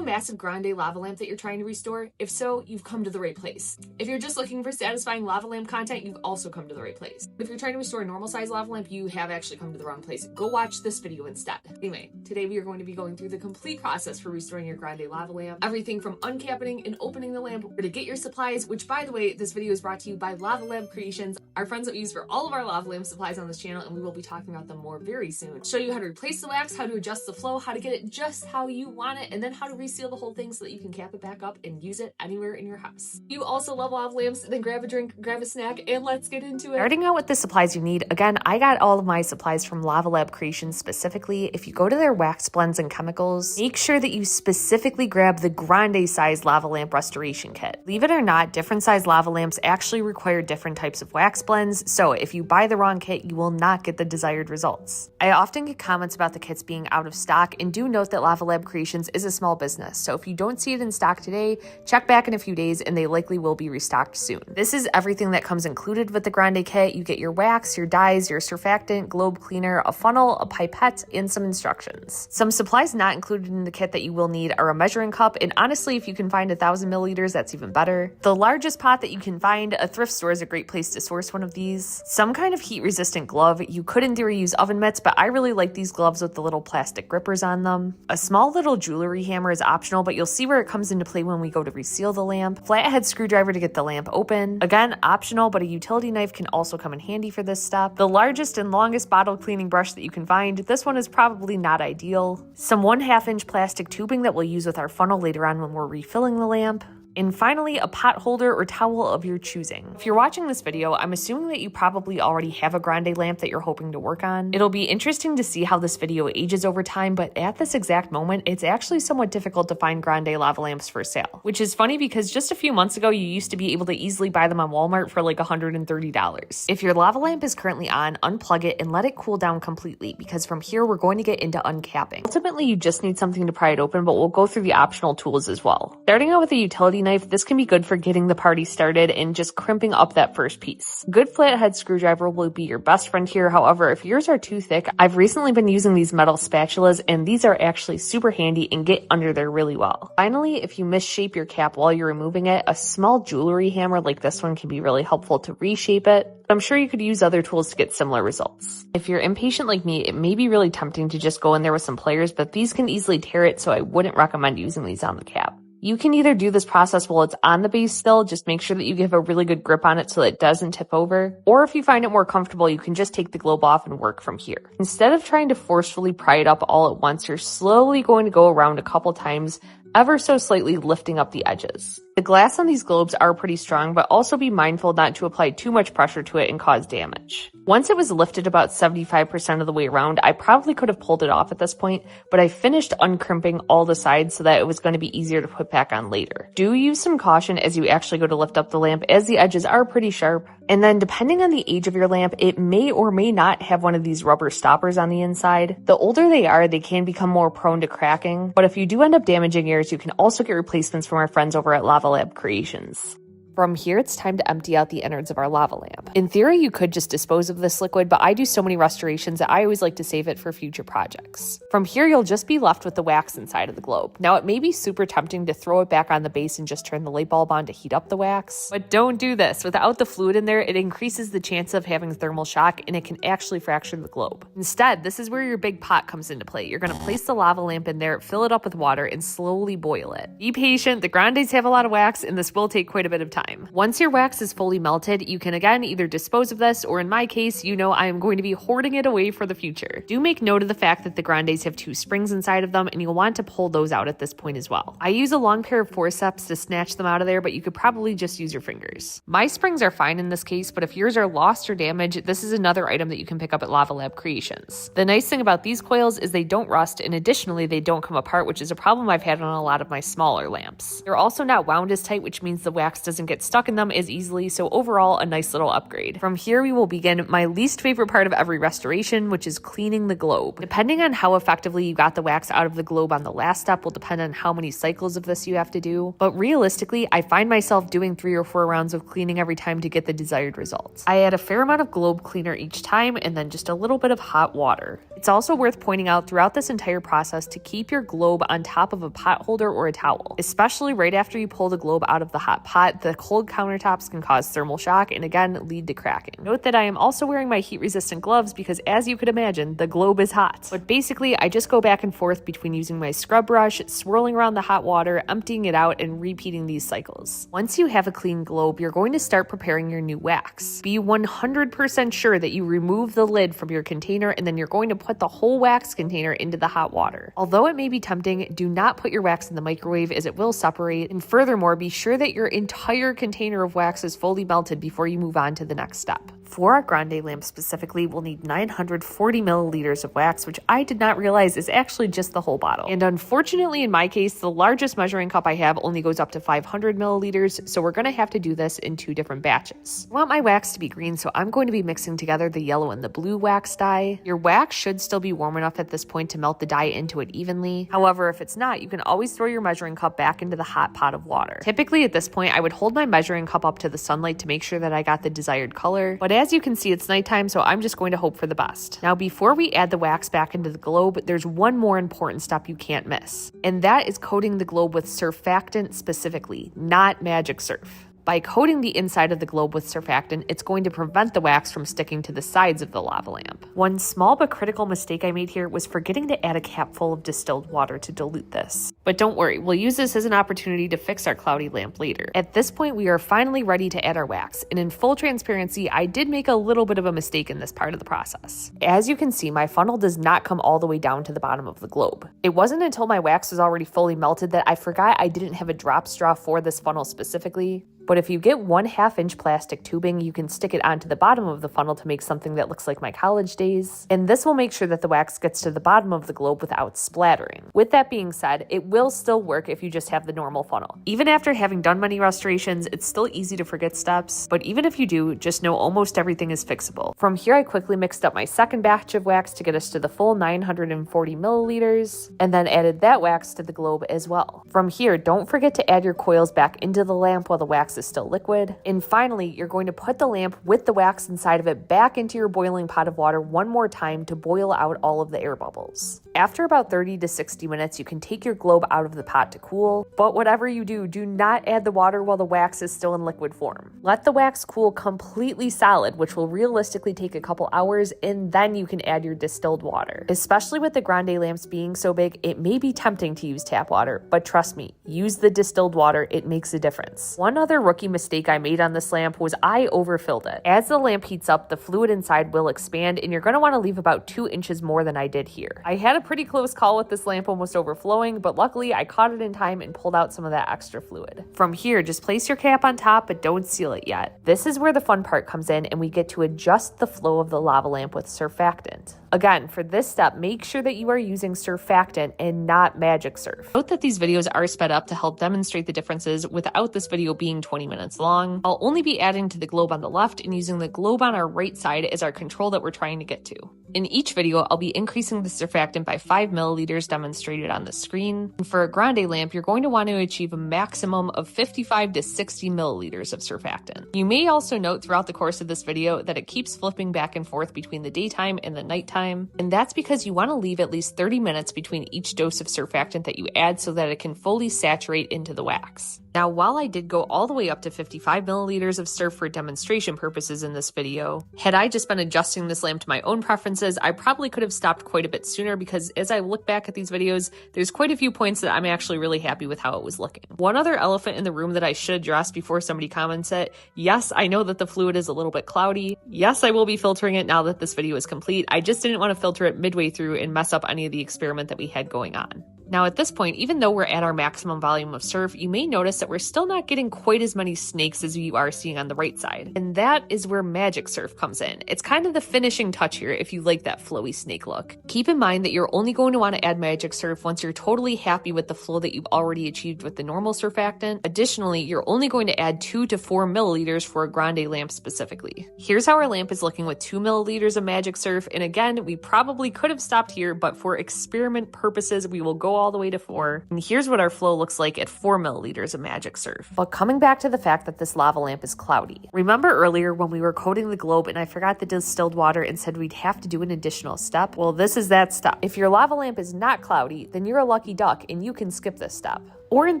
a massive Grande lava lamp that you're trying to restore? If so, you've come to the right place. If you're just looking for satisfying lava lamp content, you've also come to the right place. If you're trying to restore a normal size lava lamp, you have actually come to the wrong place. Go watch this video instead. Anyway, today we are going to be going through the complete process for restoring your Grande lava lamp. Everything from uncapping and opening the lamp, where to get your supplies, which by the way, this video is brought to you by Lava Lamp Creations, our friends that we use for all of our lava lamp supplies on this channel, and we will be talking about them more very soon. Show you how to replace the wax, how to adjust the flow, how to get it just how you want it, and then how to reseal the whole thing so that you can cap it back up and use it anywhere in your house. You also love lava lamps, then grab a drink, grab a snack, and let's get into it. Starting out with the supplies you need, again, I got all of my supplies from Lava Lab Creations specifically. If you go to their wax blends and chemicals, make sure that you specifically grab the Grande size lava lamp restoration kit. Believe it or not, different size lava lamps actually require different types of wax blends, so if you buy the wrong kit, you will not get the desired results. I often get comments about the kits being out of stock, and do note that Lava Lab Creations is a small business, so if you don't see it in stock today, check back in a few days and they likely will be restocked soon. This is everything that comes included with the Grande kit. You get your wax, your dyes, your surfactant, globe cleaner, a funnel, a pipette, and some instructions. Some supplies not included in the kit that you will need are a measuring cup, and honestly, if you can find 1,000 milliliters, that's even better. The largest pot that you can find, a thrift store is a great place to source one of these. Some kind of heat-resistant glove. You could in theory use oven mitts, but I really like these gloves with the little plastic grippers on them. A small little jewelry hammer is optional, but you'll see where it comes into play when we go to reseal the lamp. Flathead screwdriver to get the lamp open. Again, optional, but a utility knife can also come in handy for this step. The largest and longest bottle cleaning brush that you can find. This one is probably not ideal. Some 1/2 inch plastic tubing that we'll use with our funnel later on when we're refilling the lamp. And finally, a pot holder or towel of your choosing. If you're watching this video, I'm assuming that you probably already have a Grande lamp that you're hoping to work on. It'll be interesting to see how this video ages over time, but at this exact moment, it's actually somewhat difficult to find Grande lava lamps for sale. Which is funny because just a few months ago, you used to be able to easily buy them on Walmart for like $130. If your lava lamp is currently on, unplug it and let it cool down completely, because from here, we're going to get into uncapping. Ultimately, you just need something to pry it open, but we'll go through the optional tools as well. Starting out with a utility knife, this can be good for getting the party started and just crimping up that first piece. Good flathead screwdriver will be your best friend here. However, if yours are too thick, I've recently been using these metal spatulas, and these are actually super handy and get under there really well. Finally, if you misshape your cap while you're removing it, a small jewelry hammer like this one can be really helpful to reshape it. I'm sure you could use other tools to get similar results. If you're impatient like me, it may be really tempting to just go in there with some pliers, but these can easily tear it, so I wouldn't recommend using these on the cap. You can either do this process while it's on the base still, just make sure that you give a really good grip on it so that it doesn't tip over, or if you find it more comfortable, you can just take the globe off and work from here. Instead of trying to forcefully pry it up all at once, you're slowly going to go around a couple times, ever so slightly lifting up the edges. The glass on these globes are pretty strong, but also be mindful not to apply too much pressure to it and cause damage. Once it was lifted about 75% of the way around, I probably could have pulled it off at this point, but I finished uncrimping all the sides so that it was going to be easier to put back on later. Do use some caution as you actually go to lift up the lamp, as the edges are pretty sharp. And then depending on the age of your lamp, it may or may not have one of these rubber stoppers on the inside. The older they are, they can become more prone to cracking, but if you do end up damaging yours, you can also get replacements from our friends over at Lava Lab Creations. From here, it's time to empty out the innards of our lava lamp. In theory, you could just dispose of this liquid, but I do so many restorations that I always like to save it for future projects. From here, you'll just be left with the wax inside of the globe. Now, it may be super tempting to throw it back on the base and just turn the light bulb on to heat up the wax, but don't do this. Without the fluid in there, it increases the chance of having thermal shock, and it can actually fracture the globe. Instead, this is where your big pot comes into play. You're going to place the lava lamp in there, fill it up with water, and slowly boil it. Be patient. The Grandes have a lot of wax, and this will take quite a bit of time. Once your wax is fully melted, you can again either dispose of this, or in my case, you know I am going to be hoarding it away for the future. Do make note of the fact that the Grandes have 2 springs inside of them, and you'll want to pull those out at this point as well. I use a long pair of forceps to snatch them out of there, but you could probably just use your fingers. My springs are fine in this case, but if yours are lost or damaged, this is another item that you can pick up at Lava Lab Creations. The nice thing about these coils is they don't rust, and additionally, they don't come apart, which is a problem I've had on a lot of my smaller lamps. They're also not wound as tight, which means the wax doesn't get get stuck in them as easily, so overall a nice little upgrade. From here we will begin my least favorite part of every restoration, which is cleaning the globe. Depending on how effectively you got the wax out of the globe on the last step will depend on how many cycles of this you have to do, but realistically I find myself doing 3 or 4 rounds of cleaning every time to get the desired results. I add a fair amount of globe cleaner each time and then just a little bit of hot water. It's also worth pointing out throughout this entire process to keep your globe on top of a pot holder or a towel, especially right after you pull the globe out of the hot pot. The cold countertops can cause thermal shock and again lead to cracking. Note that I am also wearing my heat resistant gloves because, as you could imagine, the globe is hot. But basically I just go back and forth between using my scrub brush, swirling around the hot water, emptying it out, and repeating these cycles. Once you have a clean globe, you're going to start preparing your new wax. Be 100% sure that you remove the lid from your container and then you're going to put the whole wax container into the hot water. Although it may be tempting, do not put your wax in the microwave as it will separate, and furthermore, be sure that your entire container of wax is fully melted before you move on to the next step. For our Grande lamp specifically, we'll need 940 milliliters of wax, which I did not realize is actually just the whole bottle. And unfortunately, in my case, the largest measuring cup I have only goes up to 500 milliliters, so we're going to have to do this in 2 different batches. I want my wax to be green, so I'm going to be mixing together the yellow and the blue wax dye. Your wax should still be warm enough at this point to melt the dye into it evenly. However, if it's not, you can always throw your measuring cup back into the hot pot of water. Typically at this point, I would hold my measuring cup up to the sunlight to make sure that I got the desired color, but as you can see, it's nighttime, so I'm just going to hope for the best. Now, before we add the wax back into the globe, there's one more important step you can't miss, and that is coating the globe with surfactant specifically, not magic surf. By coating the inside of the globe with surfactant, it's going to prevent the wax from sticking to the sides of the lava lamp. One small but critical mistake I made here was forgetting to add a cap full of distilled water to dilute this. But don't worry, we'll use this as an opportunity to fix our cloudy lamp later. At this point, we are finally ready to add our wax, and in full transparency, I did make a little bit of a mistake in this part of the process. As you can see, my funnel does not come all the way down to the bottom of the globe. It wasn't until my wax was already fully melted that I forgot I didn't have a drop straw for this funnel specifically. But if you get 1/2 inch plastic tubing, you can stick it onto the bottom of the funnel to make something that looks like my college days. And this will make sure that the wax gets to the bottom of the globe without splattering. With that being said, it will still work if you just have the normal funnel. Even after having done many restorations, it's still easy to forget steps. But even if you do, just know almost everything is fixable. From here, I quickly mixed up my second batch of wax to get us to the full 940 milliliters, and then added that wax to the globe as well. From here, don't forget to add your coils back into the lamp while the wax is still liquid. And finally, you're going to put the lamp with the wax inside of it back into your boiling pot of water one more time to boil out all of the air bubbles. After about 30 to 60 minutes, you can take your globe out of the pot to cool, but whatever you do, do not add the water while the wax is still in liquid form. Let the wax cool completely solid, which will realistically take a couple hours, and then you can add your distilled water. Especially with the Grande lamps being so big, it may be tempting to use tap water, but trust me, use the distilled water, it makes a difference. One other rookie mistake I made on this lamp was I overfilled it. As the lamp heats up, the fluid inside will expand, and you're going to want to leave about 2 inches more than I did here. I had a pretty close call with this lamp almost overflowing, but luckily I caught it in time and pulled out some of that extra fluid. From here, just place your cap on top, but don't seal it yet. This is where the fun part comes in, and we get to adjust the flow of the lava lamp with surfactant. Again, for this step, make sure that you are using surfactant and not magic surf. Note that these videos are sped up to help demonstrate the differences without this video being 20 minutes long. I'll only be adding to the globe on the left and using the globe on our right side as our control that we're trying to get to. In each video, I'll be increasing the surfactant by 5 milliliters demonstrated on the screen. And for a Grande lamp, you're going to want to achieve a maximum of 55 to 60 milliliters of surfactant. You may also note throughout the course of this video that it keeps flipping back and forth between the daytime and the nighttime, and that's because you want to leave at least 30 minutes between each dose of surfactant that you add so that it can fully saturate into the wax. Now, while I did go all the way up to 55 milliliters of surf for demonstration purposes in this video, had I just been adjusting this lamp to my own preferences, I probably could have stopped quite a bit sooner, because as I look back at these videos, there's quite a few points that I'm actually really happy with how it was looking. One other elephant in the room that I should address before somebody comments it: yes, I know that the fluid is a little bit cloudy. Yes, I will be filtering it now that this video is complete. I just didn't want to filter it midway through and mess up any of the experiment that we had going on. Now at this point, even though we're at our maximum volume of surf, you may notice that we're still not getting quite as many snakes as you are seeing on the right side. And that is where magic surf comes in. It's kind of the finishing touch here if you like that flowy snake look. Keep in mind that you're only going to want to add magic surf once you're totally happy with the flow that you've already achieved with the normal surfactant. Additionally, you're only going to add 2 to 4 milliliters for a Grande lamp specifically. Here's how our lamp is looking with 2 milliliters of magic surf, and again, we probably could have stopped here, but for experiment purposes, we will go all the way to 4. And here's what our flow looks like at 4 milliliters of magic surf. But coming back to the fact that this lava lamp is cloudy. Remember earlier when we were coating the globe and I forgot the distilled water and said we'd have to do an additional step? Well, this is that step. If your lava lamp is not cloudy, then you're a lucky duck and you can skip this step. Or in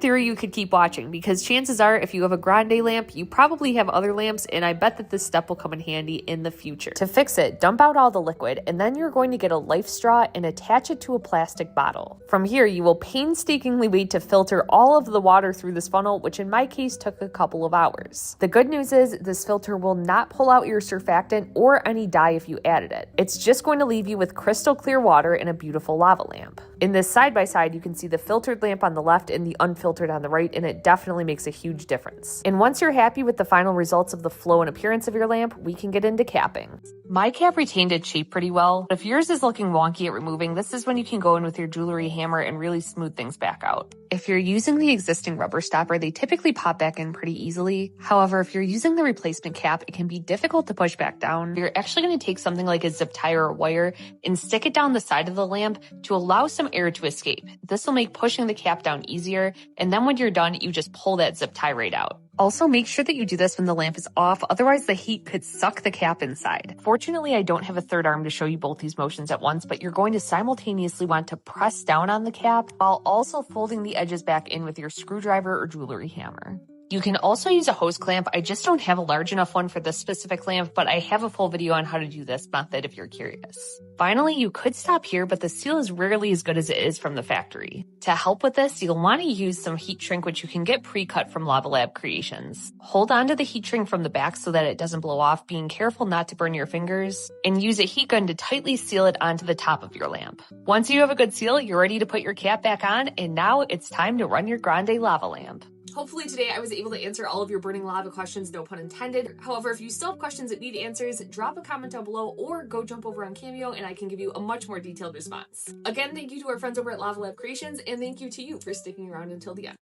theory, you could keep watching because chances are if you have a Grande lamp, you probably have other lamps, and I bet that this step will come in handy in the future. To fix it, dump out all the liquid, and then you're going to get a life straw and attach it to a plastic bottle. From here, you will painstakingly wait to filter all of the water through this funnel, which in my case took a couple of hours. The good news is this filter will not pull out your surfactant or any dye if you added it. It's just going to leave you with crystal clear water and a beautiful lava lamp. In this side-by-side, you can see the filtered lamp on the left and the unfiltered on the right, and it definitely makes a huge difference. And once you're happy with the final results of the flow and appearance of your lamp, we can get into capping. My cap retained its shape pretty well, but if yours is looking wonky at removing, this is when you can go in with your jewelry hammer and really smooth things back out. If you're using the existing rubber stopper, they typically pop back in pretty easily. However, if you're using the replacement cap, it can be difficult to push back down. You're actually going to take something like a zip tie or a wire and stick it down the side of the lamp to allow some air to escape. This will make pushing the cap down easier, and then when you're done, you just pull that zip tie right out. Also, make sure that you do this when the lamp is off, otherwise the heat could suck the cap inside. Fortunately, I don't have a third arm to show you both these motions at once, but you're going to simultaneously want to press down on the cap while also folding the edges back in with your screwdriver or jewelry hammer. You can also use a hose clamp. I just don't have a large enough one for this specific lamp, but I have a full video on how to do this method if you're curious. Finally, you could stop here, but the seal is rarely as good as it is from the factory. To help with this, you'll want to use some heat shrink, which you can get pre-cut from Lava Lab Creations. Hold on to the heat shrink from the back so that it doesn't blow off, being careful not to burn your fingers, and use a heat gun to tightly seal it onto the top of your lamp. Once you have a good seal, you're ready to put your cap back on, and now it's time to run your Grande lava lamp. Hopefully today I was able to answer all of your burning lava questions, no pun intended. However, if you still have questions that need answers, drop a comment down below or go jump over on Cameo and I can give you a much more detailed response. Again, thank you to our friends over at Lava Lab Creations, and thank you to you for sticking around until the end.